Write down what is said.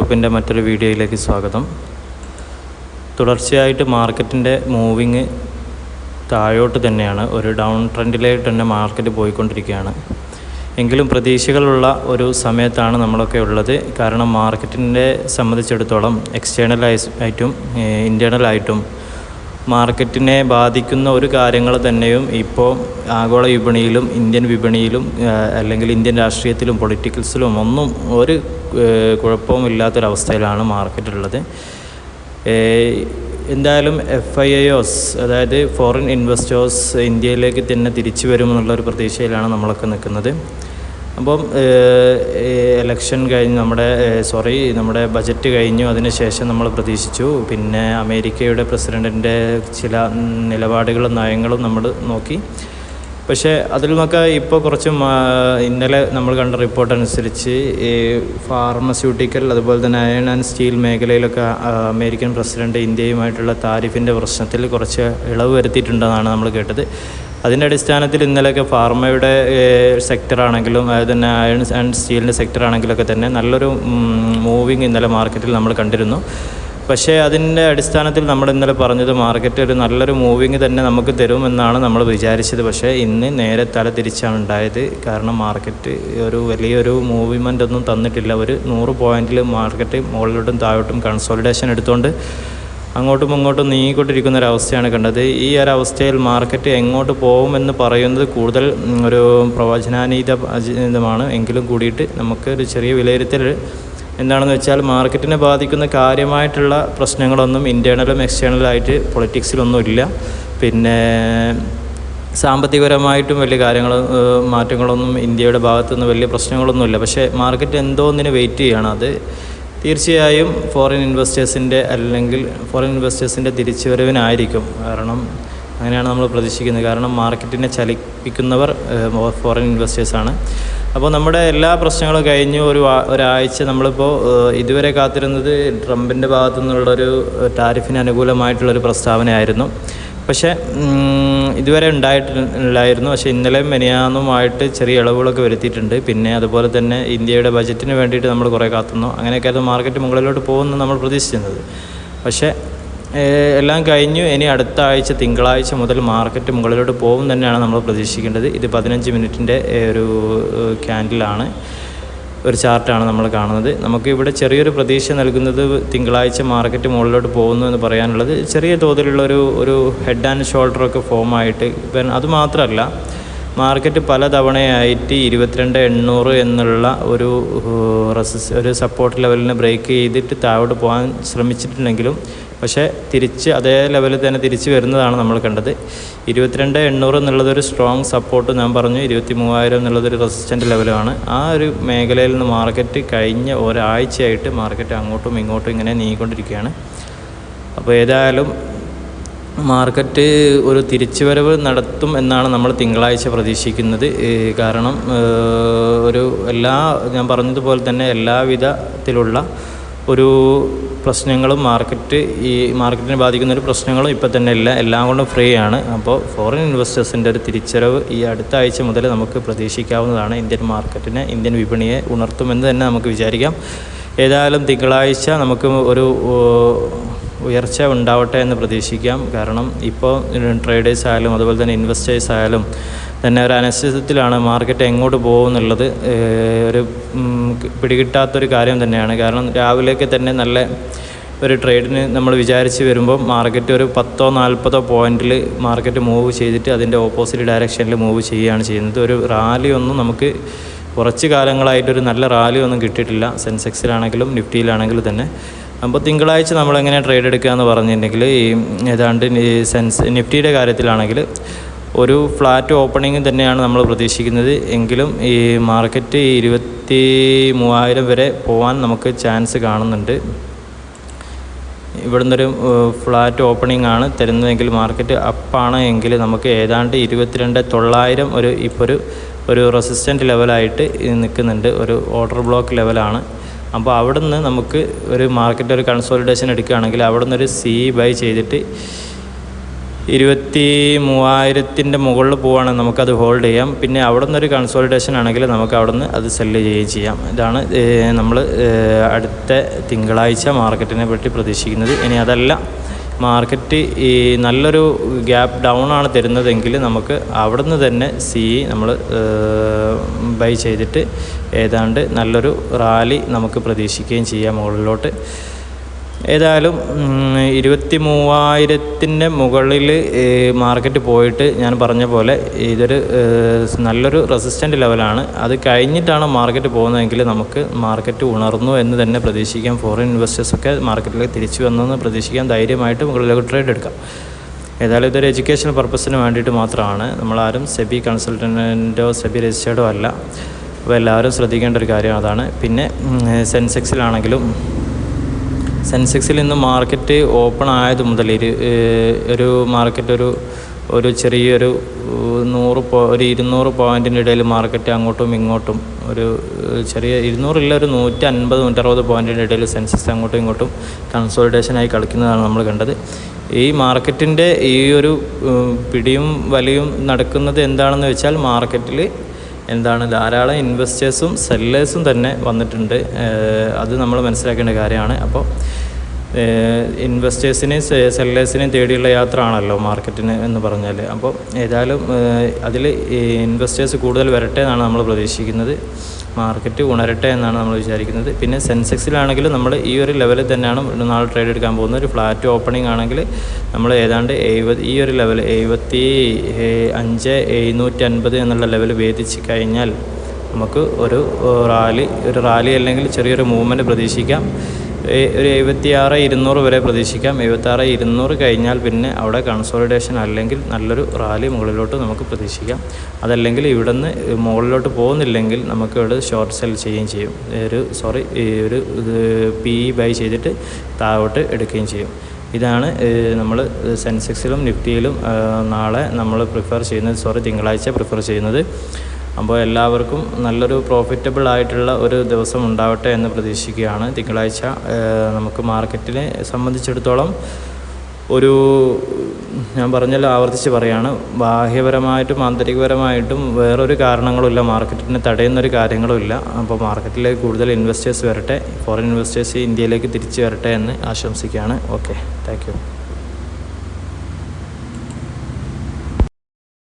ഗ്രൂപ്പിൻ്റെ മറ്റൊരു വീഡിയോയിലേക്ക് സ്വാഗതം. തുടർച്ചയായിട്ട് മാർക്കറ്റിൻ്റെ മൂവിങ് താഴോട്ട് തന്നെയാണ്, ഒരു ഡൗൺ ട്രെൻഡിലേക്ക് തന്നെ മാർക്കറ്റ് പോയിക്കൊണ്ടിരിക്കുകയാണ്. എങ്കിലും പ്രതീക്ഷകളുള്ള ഒരു സമയത്താണ് നമ്മളൊക്കെ ഉള്ളത്. കാരണം മാർക്കറ്റിനെ സംബന്ധിച്ചിടത്തോളം എക്സ്റ്റേണലായിട്ടും ഇൻറ്റേർണലായിട്ടും മാർക്കറ്റിനെ ബാധിക്കുന്ന ഒരു കാര്യങ്ങൾ തന്നെയും ഇപ്പോൾ ആഗോള വിപണിയിലും ഇന്ത്യൻ വിപണിയിലും അല്ലെങ്കിൽ ഇന്ത്യൻ രാഷ്ട്രീയത്തിലും പൊളിറ്റിക്കൽസിലും ഒന്നും ഒരു കുഴപ്പവുമില്ലാത്തൊരവസ്ഥയിലാണ് മാർക്കറ്റുള്ളത്. എന്തായാലും FIIs അതായത് ഫോറിൻ ഇൻവെസ്റ്റേഴ്സ് ഇന്ത്യയിലേക്ക് തന്നെ തിരിച്ചു വരുമെന്നുള്ളൊരു പ്രതീക്ഷയിലാണ് നമ്മളൊക്കെ നിൽക്കുന്നത്. അപ്പം ഇലക്ഷൻ കഴിഞ്ഞ് നമ്മുടെ ബജറ്റ് കഴിഞ്ഞു. അതിനുശേഷം നമ്മൾ പ്രതീക്ഷിച്ചു. പിന്നെ അമേരിക്കയുടെ പ്രസിഡൻറ്റിൻ്റെ ചില നിലപാടുകളും നയങ്ങളും നമ്മൾ നോക്കി. പക്ഷേ അതിൽ നിന്നൊക്കെ ഇപ്പോൾ കുറച്ച് ഇന്നലെ നമ്മൾ കണ്ട റിപ്പോർട്ട് അനുസരിച്ച് ഫാർമസ്യൂട്ടിക്കൽ അതുപോലെ തന്നെ അയൺ ആൻഡ് സ്റ്റീൽ മേഖലയിലൊക്കെ അമേരിക്കൻ പ്രസിഡൻറ്റ് ഇന്ത്യയുമായിട്ടുള്ള താരിഫിൻ്റെ പ്രശ്നത്തിൽ കുറച്ച് ഇളവ് വരുത്തിയിട്ടുണ്ടെന്നാണ് നമ്മൾ കേട്ടത്. അതിൻ്റെ അടിസ്ഥാനത്തിൽ ഇന്നലെയൊക്കെ ഫാർമയുടെ സെക്ടറാണെങ്കിലും അതുപോലെ തന്നെ അയൺ ആൻഡ് സ്റ്റീലിൻ്റെ സെക്ടറാണെങ്കിലൊക്കെ തന്നെ നല്ലൊരു മൂവിങ് ഇന്നലെ മാർക്കറ്റിൽ നമ്മൾ കണ്ടിരുന്നു. പക്ഷേ അതിൻ്റെ അടിസ്ഥാനത്തിൽ നമ്മൾ ഇന്നലെ പറഞ്ഞത് മാർക്കറ്റ് ഒരു നല്ലൊരു മൂവിങ് തന്നെ നമുക്ക് തരുമെന്നാണ് നമ്മൾ വിചാരിച്ചത്. പക്ഷേ ഇന്ന് നേരെ തല തിരിച്ചാണ് ഉണ്ടായത്. കാരണം മാർക്കറ്റ് ഒരു വലിയൊരു മൂവ്മെൻ്റ് ഒന്നും തന്നിട്ടില്ല. ഒരു 100 പോയിൻറ്റിൽ മാർക്കറ്റ് മുകളിലോട്ടും താഴോട്ടും കൺസോളിഡേഷൻ എടുത്തുകൊണ്ട് അങ്ങോട്ടും ഇങ്ങോട്ടും നീങ്ങിക്കൊണ്ടിരിക്കുന്ന ഒരവസ്ഥയാണ് കണ്ടത്. ഈ ഒരവസ്ഥയിൽ മാർക്കറ്റ് എങ്ങോട്ട് പോകുമെന്ന് പറയുന്നത് കൂടുതൽ ഒരു പ്രവചനാതീതമാണ്. എങ്കിലും കൂടിയിട്ട് നമുക്ക് ഒരു ചെറിയ വിലയിരുത്തൽ എന്താണെന്ന് വെച്ചാൽ മാർക്കറ്റിനെ ബാധിക്കുന്ന കാര്യമായിട്ടുള്ള പ്രശ്നങ്ങളൊന്നും ഇൻറ്റേർണലും എക്സ്റ്റേണലായിട്ട് പൊളിറ്റിക്സിലൊന്നും ഇല്ല. പിന്നെ സാമ്പത്തികപരമായിട്ടും വലിയ മാറ്റങ്ങളൊന്നും ഇന്ത്യയുടെ ഭാഗത്തുനിന്ന് വലിയ പ്രശ്നങ്ങളൊന്നുമില്ല. പക്ഷേ മാർക്കറ്റ് എന്തോ ഒന്നിന് വെയിറ്റ് ചെയ്യുകയാണ്. അത് തീർച്ചയായും ഫോറിൻ ഇൻവെസ്റ്റേഴ്സിൻ്റെ തിരിച്ചുവരവിനായിരിക്കും. കാരണം അങ്ങനെയാണ് നമ്മൾ പ്രതീക്ഷിക്കുന്നത്. കാരണം മാർക്കറ്റിനെ ചലിപ്പിക്കുന്നവർ ഫോറിൻ ഇൻവെസ്റ്റേഴ്സാണ്. അപ്പോൾ നമ്മുടെ എല്ലാ പ്രശ്നങ്ങളും കഴിഞ്ഞു ഒരാഴ്ച നമ്മളിപ്പോൾ ഇതുവരെ കാത്തിരുന്നത് ട്രംപിൻ്റെ ഭാഗത്തു നിന്നുള്ളൊരു ടാരിഫിന് അനുകൂലമായിട്ടുള്ളൊരു പ്രസ്താവനയായിരുന്നു. പക്ഷേ ഇതുവരെ ഉണ്ടായിട്ടില്ലായിരുന്നു. പക്ഷേ ഇന്നലെയും മെനിയാന്നുമായിട്ട് ചെറിയ ഇളവുകളൊക്കെ വരുത്തിയിട്ടുണ്ട്. പിന്നെ അതുപോലെ തന്നെ ഇന്ത്യയുടെ ബജറ്റിന് വേണ്ടിയിട്ട് നമ്മൾ കുറേ കാത്തുന്നു. അങ്ങനെയൊക്കെയായിരുന്നു മാർക്കറ്റ് മുകളിലോട്ട് പോകുമെന്ന് നമ്മൾ പ്രതീക്ഷിച്ചിരുന്നത്. പക്ഷേ എല്ലാം കഴിഞ്ഞു. ഇനി അടുത്ത ആഴ്ച തിങ്കളാഴ്ച മുതൽ മാർക്കറ്റ് മുകളിലോട്ട് പോകും തന്നെയാണ് നമ്മൾ പ്രതീക്ഷിക്കേണ്ടത്. ഇത് 15 മിനിറ്റിൻ്റെ ഒരു ക്യാൻഡിലാണ്, ഒരു ചാർട്ടാണ് നമ്മൾ കാണുന്നത്. നമുക്ക് ഇവിടെ ചെറിയൊരു പ്രതീക്ഷ നൽകുന്നത് തിങ്കളാഴ്ച മാർക്കറ്റ് മുകളിലോട്ട് പോകുന്നു എന്ന് പറയാനുള്ളത്. ചെറിയ തോതിലുള്ള ഒരു ഹെഡ് ആൻഡ് ഷോൾഡറൊക്കെ ഫോമായിട്ട് അതുമാത്രമല്ല, മാർക്കറ്റ് പല തവണയായിട്ട് 22,800 എന്നുള്ള ഒരു സപ്പോർട്ട് ലെവലിനെ ബ്രേക്ക് ചെയ്തിട്ട് താഴോട്ട് പോകാൻ ശ്രമിച്ചിട്ടുണ്ടെങ്കിലും പക്ഷേ തിരിച്ച് അതേ ലെവലിൽ തന്നെ തിരിച്ച് വരുന്നതാണ് നമ്മൾ കണ്ടത്. 22,800 എന്നുള്ളതൊരു സ്ട്രോങ് സപ്പോർട്ട് ഞാൻ പറഞ്ഞു. 23,000 എന്നുള്ളതൊരു റെസിസ്റ്റൻ്റ് ലെവലാണ്. ആ ഒരു മേഖലയിൽ നിന്ന് മാർക്കറ്റ് കഴിഞ്ഞ ഒരാഴ്ചയായിട്ട് മാർക്കറ്റ് അങ്ങോട്ടും ഇങ്ങോട്ടും ഇങ്ങനെ നീങ്ങിക്കൊണ്ടിരിക്കുകയാണ്. അപ്പോൾ ഏതായാലും മാർക്കറ്റ് ഒരു തിരിച്ചുവരവ് നടത്തും എന്നാണ് നമ്മൾ തിങ്കളാഴ്ച പ്രതീക്ഷിക്കുന്നത്. കാരണം ഞാൻ പറഞ്ഞതുപോലെ തന്നെ എല്ലാവിധത്തിലുള്ള ഒരു പ്രശ്നങ്ങളും മാർക്കറ്റിനെ ബാധിക്കുന്ന ഒരു പ്രശ്നങ്ങളും ഇപ്പം തന്നെ ഇല്ല. എല്ലാം കൊണ്ടും ഫ്രീ ആണ്. അപ്പോൾ ഫോറിൻ ഇൻവെസ്റ്റേഴ്സിൻ്റെ ഒരു തിരിച്ചരവ് ഈ അടുത്ത ആഴ്ച മുതൽ നമുക്ക് പ്രതീക്ഷിക്കാവുന്നതാണ്. ഇന്ത്യൻ വിപണിയെ ഉണർത്തുമെന്ന് തന്നെ നമുക്ക് വിചാരിക്കാം. ഏതായാലും തിങ്കളാഴ്ച നമുക്ക് ഒരു ഉയർച്ച ഉണ്ടാവട്ടെ എന്ന് പ്രതീക്ഷിക്കാം. കാരണം ഇപ്പോൾ ട്രേഡേഴ്സ് ആയാലും അതുപോലെ തന്നെ ഇൻവെസ്റ്റേഴ്സ് ആയാലും തന്നെ ഒരു അനിശ്ചിതത്വത്തിലാണ് മാർക്കറ്റ് എങ്ങോട്ട് പോകുമെന്നുള്ളത്. ഒരു പിടികിട്ടാത്തൊരു കാര്യം തന്നെയാണ്. കാരണം രാവിലെയൊക്കെ തന്നെ നല്ല ഒരു ട്രേഡിന് നമ്മൾ വിചാരിച്ച് വരുമ്പോൾ മാർക്കറ്റ് ഒരു 10-40 പോയിൻറ്റിൽ മാർക്കറ്റ് മൂവ് ചെയ്തിട്ട് അതിൻ്റെ ഓപ്പോസിറ്റ് ഡയറക്ഷനിൽ മൂവ് ചെയ്യുകയാണ് ചെയ്യുന്നത്. ഒരു റാലി ഒന്നും നമുക്ക് കുറച്ച് കാലങ്ങളായിട്ടൊരു നല്ല റാലി ഒന്നും കിട്ടിയിട്ടില്ല, സെൻസെക്സിലാണെങ്കിലും നിഫ്റ്റിയിലാണെങ്കിലും തന്നെ. അപ്പോൾ തിങ്കളാഴ്ച നമ്മളെങ്ങനെ ട്രേഡ് എടുക്കുക എന്ന് പറഞ്ഞിട്ടുണ്ടെങ്കിൽ ഏതാണ്ട് നിഫ്റ്റിയുടെ കാര്യത്തിലാണെങ്കിൽ ഒരു ഫ്ലാറ്റ് ഓപ്പണിംഗ് തന്നെയാണ് നമ്മൾ പ്രതീക്ഷിക്കുന്നത്. എങ്കിലും ഈ മാർക്കറ്റ് 23,000 വരെ പോകാൻ നമുക്ക് ചാൻസ് കാണുന്നുണ്ട്. ഇവിടുന്നൊരു ഫ്ലാറ്റ് ഓപ്പണിംഗ് ആണ് തരുന്നതെങ്കിൽ മാർക്കറ്റ് അപ്പാണ് എങ്കിൽ നമുക്ക് ഏതാണ്ട് 22,900 ഇപ്പോൾ ഒരു റെസിസ്റ്റൻ്റ് ലെവലായിട്ട് നിൽക്കുന്നുണ്ട്. ഒരു ഓർഡർ ബ്ലോക്ക് ലെവലാണ്. അപ്പോൾ അവിടെ നിന്ന് നമുക്ക് ഒരു മാർക്കറ്റ് ഒരു കൺസോളിഡേഷൻ എടുക്കുകയാണെങ്കിൽ അവിടെ നിന്നൊരു ബൈ ചെയ്തിട്ട് 23,000 മുകളിൽ പോവുകയാണെങ്കിൽ നമുക്കത് ഹോൾഡ് ചെയ്യാം. പിന്നെ അവിടെ നിന്നൊരു കൺസോളിഡേഷൻ ആണെങ്കിൽ നമുക്ക് അവിടെ നിന്ന് അത് സെല്ല് ചെയ്യുകയും ചെയ്യാം. ഇതാണ് നമ്മൾ അടുത്ത തിങ്കളാഴ്ച മാർക്കറ്റിനെ പറ്റി പ്രതീക്ഷിക്കുന്നത്. ഇനി അതല്ല, മാർക്കറ്റ് ഈ നല്ലൊരു ഗ്യാപ്പ് ഡൗൺ ആണ് തരുന്നതെങ്കിൽ നമുക്ക് അവിടെ നിന്ന് തന്നെ നമ്മൾ ബൈ ചെയ്തിട്ട് ഏതാണ്ട് നല്ലൊരു റാലി നമുക്ക് പ്രതീക്ഷിക്കുകയും ചെയ്യാം മുകളിലോട്ട്. ഏതായാലും 23,000 മുകളിൽ മാർക്കറ്റ് പോയിട്ട് ഞാൻ പറഞ്ഞ പോലെ ഇതൊരു നല്ലൊരു റെസിസ്റ്റൻ്റ് ലെവലാണ്. അത് കഴിഞ്ഞിട്ടാണ് മാർക്കറ്റ് പോകുന്നതെങ്കിൽ നമുക്ക് മാർക്കറ്റ് ഉണർന്നു എന്ന് തന്നെ പ്രതീക്ഷിക്കാം. ഫോറിൻ ഇൻവെസ്റ്റേഴ്സൊക്കെ മാർക്കറ്റിലേക്ക് തിരിച്ചു വന്നെന്ന് പ്രതീക്ഷിക്കാം. ധൈര്യമായിട്ട് മുകളിലേക്ക് ട്രേഡ് എടുക്കാം. ഏതായാലും ഇതൊരു എഡ്യൂക്കേഷണൽ പർപ്പസിന് വേണ്ടിയിട്ട് മാത്രമാണ്. നമ്മളാരും സെബി കൺസൾട്ടൻറ്റോ സെബി രജിസ്റ്റേർഡോ അല്ല. അപ്പോൾ എല്ലാവരും ശ്രദ്ധിക്കേണ്ട ഒരു കാര്യം അതാണ്. പിന്നെ സെൻസെക്സിൽ ഇന്ന് മാർക്കറ്റ് ഓപ്പൺ ആയത് മുതൽ ഒരു മാർക്കറ്റ് ഒരു ചെറിയൊരു 200 പോയിൻറ്റിൻ്റെ ഇടയിൽ മാർക്കറ്റ് അങ്ങോട്ടും ഇങ്ങോട്ടും ഒരു ചെറിയ 200 ഇല്ല, ഒരു 150-160 പോയിൻറ്റിൻ്റെ ഇടയിൽ സെൻസെക്സ് അങ്ങോട്ടും ഇങ്ങോട്ടും കൺസോളിഡേഷനായി കളിക്കുന്നതാണ് നമ്മൾ കണ്ടത്. ഈ മാർക്കറ്റിൻ്റെ ഈ ഒരു പിടിയും വലിയും നടക്കുന്നത് എന്താണെന്ന് വെച്ചാൽ, മാർക്കറ്റിൽ ധാരാളം ഇൻവെസ്റ്റേഴ്സും സെല്ലേഴ്സും തന്നെ വന്നിട്ടുണ്ട്. അത് നമ്മൾ മനസ്സിലാക്കേണ്ട കാര്യമാണ്. അപ്പോൾ ഇൻവെസ്റ്റേഴ്സിനെയും സെല്ലേഴ്സിനെയും തേടിയുള്ള യാത്ര ആണല്ലോ മാർക്കറ്റിന് എന്ന് പറഞ്ഞാൽ. അപ്പോൾ ഏതായാലും അതിൽ ഇൻവെസ്റ്റേഴ്സ് കൂടുതൽ വരട്ടെ എന്നാണ് നമ്മൾ പ്രതീക്ഷിക്കുന്നത്. മാർക്കറ്റ് ഉണരട്ടെ എന്നാണ് നമ്മൾ വിചാരിക്കുന്നത്. പിന്നെ സെൻസെക്സിലാണെങ്കിലും നമ്മൾ ഈ ഒരു ലെവലിൽ തന്നെയാണ് നാളെ ട്രേഡ് എടുക്കാൻ പോകുന്നത്. ഒരു ഫ്ലാറ്റ് ഓപ്പണിംഗ് ആണെങ്കിൽ നമ്മൾ ഏതാണ്ട് ഈ ഒരു ലെവൽ 75,750 എന്നുള്ള ലെവൽ ഭേദിച്ച് കഴിഞ്ഞാൽ നമുക്ക് ഒരു റാലി അല്ലെങ്കിൽ ചെറിയൊരു മൂവ്മെൻറ്റ് പ്രതീക്ഷിക്കാം. ഒരു 76,200 വരെ പ്രതീക്ഷിക്കാം. 76,200 കഴിഞ്ഞാൽ പിന്നെ അവിടെ കൺസോളിഡേഷൻ അല്ലെങ്കിൽ നല്ലൊരു റാലി മുകളിലോട്ട് നമുക്ക് പ്രതീക്ഷിക്കാം. അതല്ലെങ്കിൽ ഇവിടെ നിന്ന് മുകളിലോട്ട് പോകുന്നില്ലെങ്കിൽ നമുക്ക് ഇവിടെ ഷോർട്ട് സെൽ ചെയ്യുകയും ചെയ്യും. ഒരു PE ബൈ ചെയ്തിട്ട് താഴോട്ട് എടുക്കുകയും ചെയ്യും. ഇതാണ് നമ്മൾ സെൻസെക്സിലും നിഫ്റ്റിയിലും നാളെ നമ്മൾ തിങ്കളാഴ്ച പ്രിഫർ ചെയ്യുന്നത്. അപ്പോൾ എല്ലാവർക്കും നല്ലൊരു പ്രോഫിറ്റബിൾ ആയിട്ടുള്ള ഒരു ദിവസം ഉണ്ടാവട്ടെ എന്ന് പ്രതീക്ഷിക്കുകയാണ്. തിങ്കളാഴ്ച നമുക്ക് മാർക്കറ്റിനെ സംബന്ധിച്ചിടത്തോളം ഞാൻ പറഞ്ഞല്ലോ, ആവർത്തിച്ച് പറയുകയാണ്, ബാഹ്യപരമായിട്ടും ആന്തരികപരമായിട്ടും വേറൊരു കാരണങ്ങളുമില്ല, മാർക്കറ്റിനെ തടയുന്നൊരു കാര്യങ്ങളുമില്ല. അപ്പോൾ മാർക്കറ്റിലേക്ക് കൂടുതൽ ഇൻവെസ്റ്റേഴ്സ് വരട്ടെ, ഫോറിൻ ഇൻവെസ്റ്റേഴ്സ് ഇന്ത്യയിലേക്ക് തിരിച്ചു വരട്ടെ എന്ന് ആശംസിക്കുകയാണ്. Okay, thank you.